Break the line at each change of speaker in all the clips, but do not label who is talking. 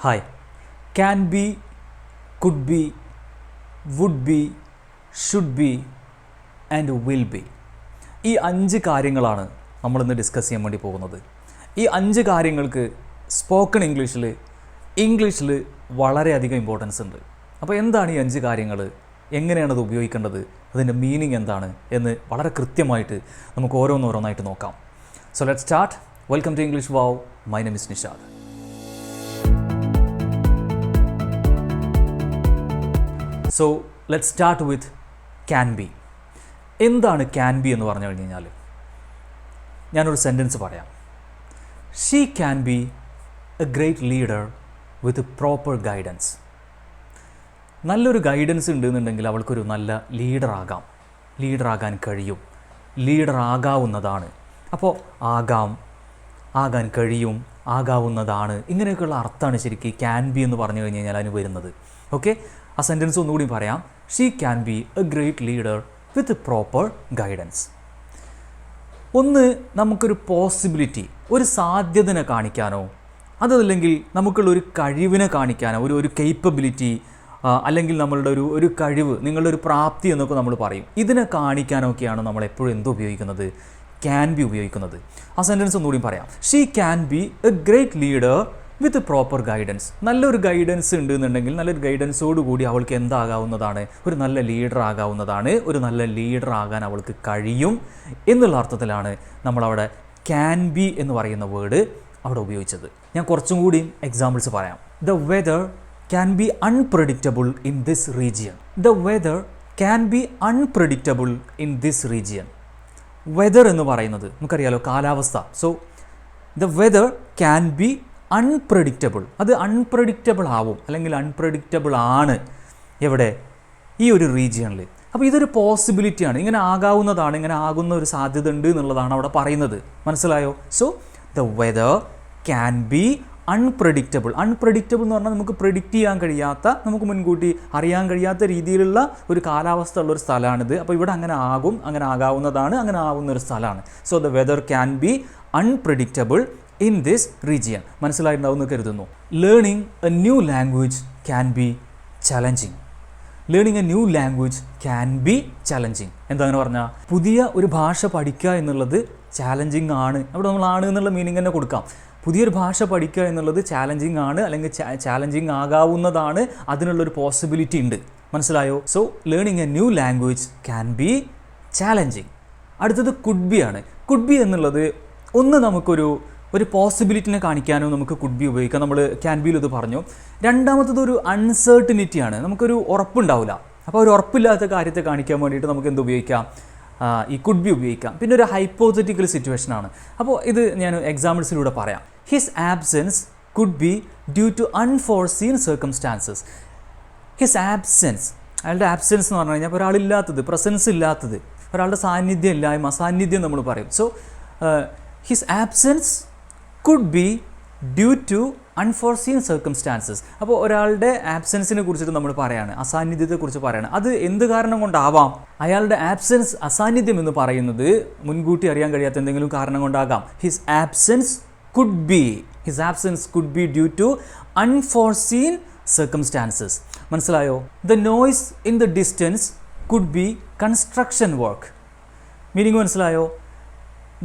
Hi. Can be, could be, would be, should be and will be. ഈ 5 കാര്യങ്ങളാണ് നമ്മളിന്ന് discuss ചെയ്യാൻ വേണ്ടി പോകുന്നത്. ഈ 5 കാര്യങ്ങൾക്ക് സ്പോക്കൺ ഇംഗ്ലീഷിൽ വളരെയധികം ഇമ്പോർട്ടൻസ് ഉണ്ട്. അപ്പോൾ എന്താണ് ഈ 5 കാര്യങ്ങൾ, എങ്ങനെയാണത് ഉപയോഗിക്കേണ്ടത്, അതിൻ്റെ മീനിങ് എന്താണ് എന്ന് വളരെ കൃത്യമായിട്ട് നമുക്ക് ഓരോന്നോരോന്നായിട്ട് നോക്കാം. So let's start. Welcome to English wow. My name is Nishad. So let's start with can be. എന്താണ് ക്യാൻ ബി എന്ന് പറഞ്ഞു കഴിഞ്ഞാൽ, ഞാനൊരു സെൻറ്റൻസ് പറയാം. She can be a great leader with proper guidance. നല്ലൊരു ഗൈഡൻസ് ഉണ്ടെന്നുണ്ടെങ്കിൽ അവൾക്കൊരു നല്ല ലീഡറാകാൻ കഴിയും, ലീഡറാകാവുന്നതാണ്. അപ്പോൾ ആകാൻ കഴിയും, ആകാവുന്നതാണ്, ഇങ്ങനെയൊക്കെയുള്ള അർത്ഥമാണ് ശരിക്കും ക്യാൻ ബി എന്ന് പറഞ്ഞു കഴിഞ്ഞ് കഴിഞ്ഞാൽ അതിന് വരുന്നത്. ഓക്കെ, ആ സെൻറ്റൻസ് ഒന്നുകൂടി പറയാം. She can be a great leader with proper guidance. ഒന്ന്, നമുക്കൊരു പോസിബിലിറ്റി, ഒരു സാധ്യതനെ കാണിക്കാനോ, അതല്ലെങ്കിൽ നമുക്കുള്ളൊരു കഴിവിനെ കാണിക്കാനോ, ഒരു കേപ്പബിലിറ്റി, അല്ലെങ്കിൽ നമ്മളുടെ ഒരു കഴിവ്, നിങ്ങളുടെ ഒരു പ്രാപ്തി എന്നൊക്കെ നമ്മൾ പറയും. ഇതിനെ കാണിക്കാനൊക്കെയാണ് നമ്മൾ എപ്പോഴും ഉപയോഗിക്കുന്നത്, ക്യാൻ ബി ഉപയോഗിക്കുന്നത്. ആ സെൻറ്റൻസ് ഒന്നുകൂടി പറയാം. She can be a great leader with proper guidance. നല്ലൊരു ഗൈഡൻസ് ഉണ്ടെന്നുണ്ടെങ്കിൽ നല്ലൊരു ഗൈഡൻസോട് കൂടി അവൾക്ക് എന്താകാവുന്നതാണ്, ഒരു നല്ല ലീഡർ ആകാവുന്നതാണ്, ഒരു നല്ല ലീഡർ ആകാൻ അവൾക്ക് കഴിയും എന്നുള്ള അർത്ഥത്തിലാണ് നമ്മളവിടെ ക്യാൻ ബി എന്ന് പറയുന്ന വേർഡ് അവിടെ ഉപയോഗിച്ചത്. ഞാൻ കുറച്ചും കൂടി എക്സാമ്പിൾസ് പറയാം. The weather can be unpredictable in this region. The weather can be unpredictable in this region. Whether എന്ന് പറയുന്നത് നമുക്കറിയാലോ, കാലാവസ്ഥ. So the weather can be unpredictable. അത് അൺപ്രഡിക്റ്റബിൾ ആവും, അല്ലെങ്കിൽ അൺപ്രഡിക്റ്റബിൾ ആണ് എവിടെ, ഈ ഒരു റീജിയണിൽ. അപ്പോൾ ഇതൊരു പോസിബിലിറ്റിയാണ്, ഇങ്ങനെ ആകാവുന്നതാണ്, ഇങ്ങനെ ആകുന്ന ഒരു സാധ്യത ഉണ്ട് എന്നുള്ളതാണ് അവിടെ പറയുന്നത്. മനസ്സിലായോ? So the weather can be unpredictable. Unpredictable എന്ന് പറഞ്ഞാൽ നമുക്ക് പ്രെഡിക്റ്റ് ചെയ്യാൻ കഴിയാത്ത, നമുക്ക് മുൻകൂട്ടി അറിയാൻ കഴിയാത്ത രീതിയിലുള്ള ഒരു കാലാവസ്ഥ ഉള്ളൊരു സ്ഥലമാണിത്. അപ്പോൾ ഇവിടെ അങ്ങനെ ആകും, അങ്ങനെ ആകാവുന്നതാണ്, അങ്ങനെ ആവുന്ന ഒരു സ്ഥലമാണ്. So the weather can be unpredictable in this region. മനസ്സിലായിട്ടുണ്ടാവും എന്ന് കരുതുന്നു. Learning A new language can be challenging. Learning A new language can be challenging. എന്താ അങ്ങനെ പറഞ്ഞാൽ, പുതിയ ഒരു ഭാഷ പഠിക്കുക എന്നുള്ളത് ചാലഞ്ചിങ് ആണ്. അവിടെ നമ്മൾ ആണ് എന്നുള്ള മീനിങ് തന്നെ കൊടുക്കാം. പുതിയൊരു ഭാഷ പഠിക്കുക എന്നുള്ളത് ചാലഞ്ചിങ് ആണ്, അല്ലെങ്കിൽ ചാലഞ്ചിങ് ആകാവുന്നതാണ്, അതിനുള്ളൊരു പോസിബിലിറ്റി ഉണ്ട്. മനസ്സിലായോ? So learning A new language can be challenging. അടുത്തത് കുഡ് ബി ആണ്. കുഡ് ബി എന്നുള്ളത് ഒന്ന് നമുക്കൊരു പോസിബിലിറ്റിനെ കാണിക്കാനും നമുക്ക് കുഡ് ബി ഉപയോഗിക്കാം. നമ്മൾ ക്യാൻ ബിയിൽ ഇത് പറഞ്ഞു. രണ്ടാമത്തത് ഒരു അൺസർട്ടിനിറ്റിയാണ്, നമുക്കൊരു ഉറപ്പുണ്ടാവില്ല. അപ്പോൾ ഒരു ഉറപ്പില്ലാത്ത കാര്യത്തെ കാണിക്കാൻ വേണ്ടിയിട്ട് നമുക്ക് എന്ത് ഉപയോഗിക്കാം, ഈ കുഡ് ബി ഉപയോഗിക്കാം. പിന്നെ ഒരു ഹൈപ്പോത്തറ്റിക്കൽ സിറ്റുവേഷനാണ്. അപ്പോൾ ഇത് ഞാൻ എക്സാമ്പിൾസിലൂടെ പറയാം. His absence could be due to unforeseen circumstances. His absence, അയാളുടെ ആബ്സെൻസ് എന്ന് പറഞ്ഞു കഴിഞ്ഞാൽ ഒരാളില്ലാത്തത്, പ്രസൻസ് ഇല്ലാത്തത്, ഒരാളുടെ സാന്നിധ്യം ഇല്ലായ്മ, അസാന്നിധ്യം നമ്മൾ പറയും. So his absence could be due to unforeseen circumstances. അപ്പോൾ ഒരാളുടെ ആബ്സെൻസിനെ കുറിച്ചിട്ട് നമ്മൾ പറയാണ്, അസാന്നിധ്യത്തെക്കുറിച്ച് പറയാണ്. അത് എന്ത് കാരണം കൊണ്ടാവാം? അയാളുടെ ആബ്സെൻസ്, അസാന്നിധ്യം എന്ന് പറയുന്നത് മുൻകൂട്ടി അറിയാൻ കഴിയാത്ത എന്തെങ്കിലും കാരണം കൊണ്ടാകാം. His absence could be due to unforeseen circumstances. മനസ്സിലായോ? The noise in the distance could be construction work. Meaning മനസ്സിലായോ?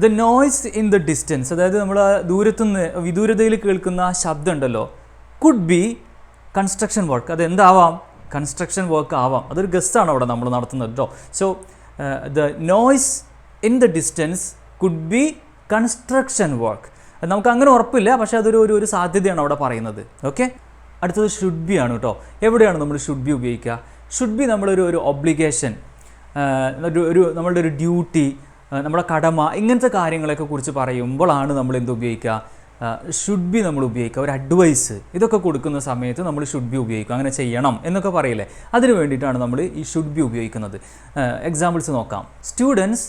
The noise in the distance, അതായത് നമ്മൾ ദൂരത്തുനിന്ന് വിദൂരതയിൽ കേൾക്കുന്ന ആ ശബ്ദം ഉണ്ടല്ലോ, കുഡ് ബി കൺസ്ട്രക്ഷൻ വർക്ക്. അത് എന്താവാം? കൺസ്ട്രക്ഷൻ വർക്ക് ആവാം. അതൊരു ഗസ്റ്റാണ് അവിടെ നമ്മൾ നടത്തുന്നത് കേട്ടോ. So the noise in the distance could be construction work. നമുക്ക് അങ്ങനെ ഉറപ്പില്ല, പക്ഷേ അതൊരു സാധ്യതയാണ് അവിടെ പറയുന്നത്. ഓക്കെ, അടുത്തത് ഷുഡ് ബി ആണ് കേട്ടോ. എവിടെയാണ് നമ്മൾ ഷുഡ് ബി ഉപയോഗിക്കുക? ഷുഡ് ബി നമ്മളൊരു ഒബ്ലിഗേഷൻ, നമ്മളുടെ ഒരു ഡ്യൂട്ടി, നമ്മുടെ കടമ, ഇങ്ങനത്തെ കാര്യങ്ങളൊക്കെ കുറിച്ച് പറയുമ്പോഴാണ് നമ്മൾ എന്ത് ഉപയോഗിക്കുക, ഷുഡ് ബി നമ്മൾ ഉപയോഗിക്കുക. ഒരു അഡ്വൈസ് ഇതൊക്കെ കൊടുക്കുന്ന സമയത്ത് നമ്മൾ ഷുഡ് ബി ഉപയോഗിക്കുക. അങ്ങനെ ചെയ്യണം എന്നൊക്കെ പറയില്ലേ, അതിന് വേണ്ടിയിട്ടാണ് നമ്മൾ ഈ ഷുഡ് ബി ഉപയോഗിക്കുന്നത്. എക്സാമ്പിൾസ് നോക്കാം. Students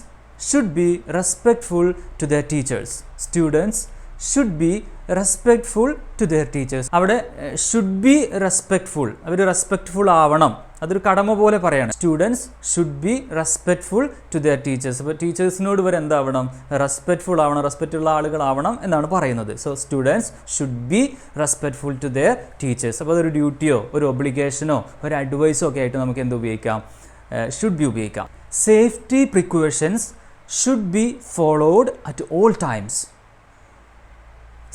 should be respectful to their teachers. Students should be respectful to their teachers. അവിടെ ഷുഡ് ബി റെസ്പെക്ട്ഫുൾ, അവർ റെസ്പെക്ട്ഫുൾ ആവണം അതൊരു കടമ പോലെ പറയാണ്. Students should be respectful to their teachers. അപ്പോൾ ടീച്ചേഴ്സിനോട് വരെ എന്താവണം, റെസ്പെക്ട്ഫുൾ ആവണം, റെസ്പെക്റ്റ് ഉള്ള ആളുകളാവണം എന്നാണ് പറയുന്നത്. So students should be respectful to their teachers. അപ്പോൾ അതൊരു ഡ്യൂട്ടിയോ ഒരു ഒബ്ലിഗേഷനോ ഒരു അഡ്വൈസോ ഒക്കെ ആയിട്ട് നമുക്ക് എന്ത് ഉപയോഗിക്കാം, ഷുഡ് ബി ഉപയോഗിക്കാം. Safety precautions should be followed at all times.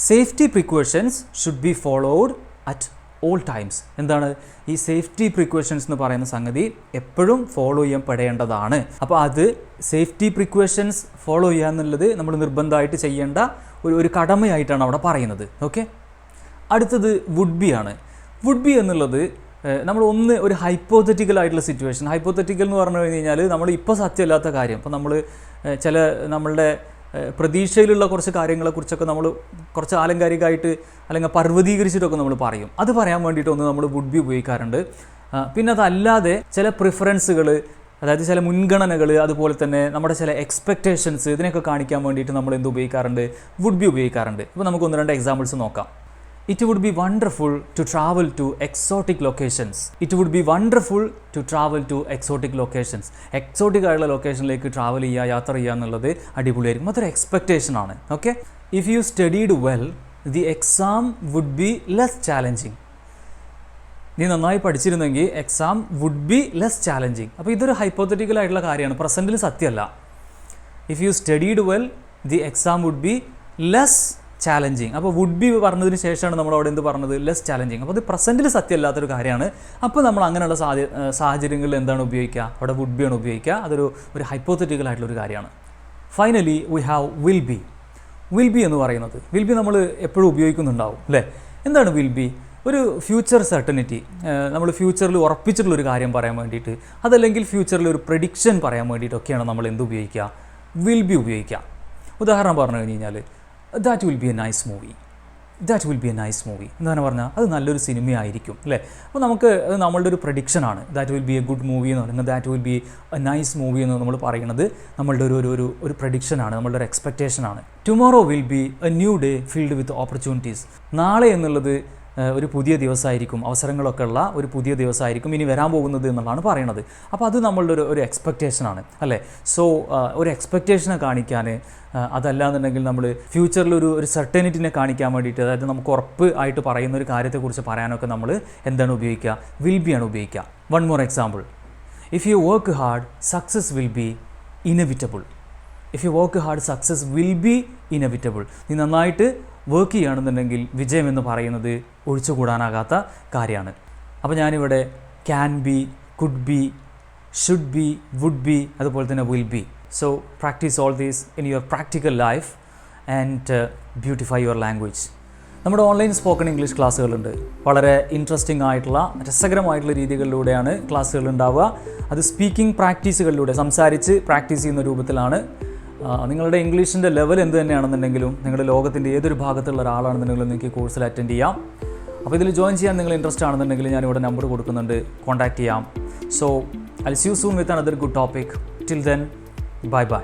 Safety precautions should be followed at all times. എന്താണ് ഈ സേഫ്റ്റി പ്രിക്കോഷൻസ് എന്ന് പറയുന്ന സംഗതി എപ്പോഴും ഫോളോ ചെയ്യപ്പെടേണ്ടതാണ്. അപ്പോൾ അത് സേഫ്റ്റി പ്രിക്കോഷൻസ് ഫോളോ ചെയ്യുക എന്നുള്ളത് നമ്മൾ നിർബന്ധമായിട്ട് ചെയ്യേണ്ട ഒരു കടമയായിട്ടാണ് അവിടെ പറയുന്നത്. ഓക്കെ, അടുത്തത് വുഡ് ബി ആണ്. വുഡ് ബി എന്നുള്ളത് നമ്മൾ ഒരു ഹൈപ്പോത്തറ്റിക്കൽ ആയിട്ടുള്ള സിറ്റുവേഷൻ. ഹൈപ്പോത്തറ്റിക്കൽ എന്ന് പറഞ്ഞു കഴിഞ്ഞാൽ നമ്മൾ ഇപ്പോൾ സത്യമല്ലാത്ത കാര്യം, അപ്പോൾ നമ്മൾ നമ്മളുടെ പ്രതീക്ഷയിലുള്ള കുറച്ച് കാര്യങ്ങളെക്കുറിച്ചൊക്കെ നമ്മൾ കുറച്ച് ആലങ്കാരികമായിട്ട് അല്ലെങ്കിൽ പർവ്വതീകരിച്ചിട്ടൊക്കെ നമ്മൾ പറയും. അത് പറയാൻ വേണ്ടിയിട്ടൊന്ന് നമ്മൾ വുഡ് ബി ഉപയോഗിക്കാറുണ്ട്. പിന്നെ അതല്ലാതെ ചില പ്രിഫറൻസുകൾ, അതായത് ചില മുൻഗണനകൾ, അതുപോലെ തന്നെ നമ്മുടെ ചില എക്സ്പെക്റ്റേഷൻസ്, ഇതിനൊക്കെ കാണിക്കാൻ വേണ്ടിയിട്ട് നമ്മൾ എന്ത് ഉപയോഗിക്കാറുണ്ട്, വുഡ് ബി ഉപയോഗിക്കാറുണ്ട്. അപ്പോൾ നമുക്ക് 1-2 എക്സാമ്പിൾസ് നോക്കാം. It would be wonderful to travel to exotic locations. It would be wonderful to travel to exotic locations. Exotic ആയിട്ടുള്ള ലൊക്കേഷനിലേക്ക് ട്രാവൽ ചെയ്യുക, യാത്ര ചെയ്യുക എന്നുള്ളത് അടിപൊളിയായിരിക്കും. അതൊരു എക്സ്പെക്റ്റേഷൻ ആണ്. Okay, if you studied well the exam would be less challenging. നീ നന്നായി പഠിച്ചിരുന്നെങ്കിൽ exam would be less challenging. അപ്പോൾ ഇതൊരു ഹൈപ്പോത്തറ്റിക്കൽ ആയിട്ടുള്ള കാര്യമാണ്, പ്രസൻറ്റിൽ സത്യമല്ല. If you studied well the exam would be less challenging. അപ്പോൾ വുഡ് ബി പറഞ്ഞതിന് ശേഷമാണ് നമ്മൾ അവിടെ എന്ത് പറഞ്ഞത്, ലെസ് ചാലഞ്ചിങ്. അപ്പോൾ അത് പ്രസൻറ്റിൽ സത്യമല്ലാത്തൊരു കാര്യമാണ്. അപ്പോൾ നമ്മൾ അങ്ങനെയുള്ള സാഹചര്യങ്ങളിൽ എന്താണ് ഉപയോഗിക്കുക, അവിടെ വുഡ് ബി ആണ് ഉപയോഗിക്കുക. അതൊരു ഹൈപ്പോത്തറ്റിക്കൽ ആയിട്ടുള്ളൊരു കാര്യമാണ്. Finally we have will be. Will be എന്ന് പറയുന്നത്, വിൽ ബി നമ്മൾ എപ്പോഴും ഉപയോഗിക്കുന്നുണ്ടാവും അല്ലേ. എന്താണ് വിൽ ബി? ഒരു ഫ്യൂച്ചർ സർട്ടനിറ്റി, നമ്മൾ ഫ്യൂച്ചറിൽ ഉറപ്പിച്ചിട്ടുള്ളൊരു കാര്യം പറയാൻ വേണ്ടിയിട്ട്, അതല്ലെങ്കിൽ ഫ്യൂച്ചറിൽ ഒരു പ്രഡിക്ഷൻ പറയാൻ വേണ്ടിയിട്ടൊക്കെയാണ് നമ്മൾ എന്ത് ഉപയോഗിക്കുക, വിൽ ബി ഉപയോഗിക്കുക. ഉദാഹരണം പറഞ്ഞു കഴിഞ്ഞാൽ that will be a nice movie. That will be a nice movie എന്ന് പറഞ്ഞാൽ അത് നല്ലൊരു സിനിമയായിരിക്കും അല്ലേ. അപ്പോൾ നമുക്ക് അത് നമ്മളുടെ ഒരു പ്രഡിക്ഷനാണ്. That will be a good movie എന്ന് പറയുന്നത്, that will be a nice movie എന്ന് നമ്മൾ പറയുന്നത് നമ്മളുടെ ഒരു പ്രഡിക്ഷനാണ്, നമ്മളുടെ ഒരു എക്സ്പെക്റ്റേഷനാണ്. Tomorrow will be a new day filled with opportunities. നാളെ എന്നുള്ളത് ഒരു പുതിയ ദിവസമായിരിക്കും, അവസരങ്ങളൊക്കെ ഉള്ള ഒരു പുതിയ ദിവസമായിരിക്കും ഇനി വരാൻ പോകുന്നത് എന്നുള്ളതാണ് പറയണത്. അപ്പോൾ അത് നമ്മളുടെ ഒരു എക്സ്പെക്റ്റേഷനാണ് അല്ലേ. സോ ഒരു എക്സ്പെക്റ്റേഷനെ കാണിക്കാൻ, അതല്ലാന്നുണ്ടെങ്കിൽ നമ്മൾ ഫ്യൂച്ചറിൽ ഒരു സർട്ടനിറ്റിനെ കാണിക്കാൻ വേണ്ടിയിട്ട്, അതായത് നമുക്ക് ഉറപ്പ് ആയിട്ട് പറയുന്ന ഒരു കാര്യത്തെക്കുറിച്ച് പറയാനൊക്കെ നമ്മൾ എന്താണ് ഉപയോഗിക്കുക, വിൽ ബി ആണ് ഉപയോഗിക്കുക. One more example. If you work hard success will be inevitable. If you work hard success will be inevitable. നീ നന്നായിട്ട് വർക്ക് ചെയ്യുകയാണെന്നുണ്ടെങ്കിൽ വിജയം എന്ന് പറയുന്നത് ഒഴിച്ചുകൂടാനാകാത്ത കാര്യമാണ്. അപ്പോൾ ഞാനിവിടെ can be, could be, should be, would be, അതുപോലെ തന്നെ will be. So practise all these in your practical life and beautify your language. നമ്മുടെ ഓൺലൈൻ സ്പോക്കൺ ഇംഗ്ലീഷ് ക്ലാസ്സുകളുണ്ട്. വളരെ ഇൻട്രസ്റ്റിംഗ് ആയിട്ടുള്ള രസകരമായിട്ടുള്ള രീതികളിലൂടെയാണ് ക്ലാസ്സുകൾ ഉണ്ടാവുക. അത് സ്പീക്കിംഗ് പ്രാക്ടീസുകളിലൂടെ സംസാരിച്ച് പ്രാക്ടീസ് ചെയ്യുന്ന രൂപത്തിലാണ്. നിങ്ങളുടെ ഇംഗ്ലീഷിൻ്റെ ലെവൽ എന്ത് തന്നെയാണെന്നുണ്ടെങ്കിലും, നിങ്ങളുടെ ലോകത്തിൻ്റെ ഏതൊരു ഭാഗത്തുള്ള ഒരാളാണെന്നുണ്ടെങ്കിലും നിങ്ങൾക്ക് കോഴ്സിൽ അറ്റൻഡ് ചെയ്യാം. അപ്പോൾ ഇതിൽ ജോയിൻ ചെയ്യാൻ നിങ്ങൾ ഇൻട്രസ്റ്റ് ആണെന്നുണ്ടെങ്കിൽ ഞാനിവിടെ നമ്പർ കൊടുക്കുന്നുണ്ട്, കോൺടാക്റ്റ് ചെയ്യാം. So I will see you soon with another good topic. Till then, bye by.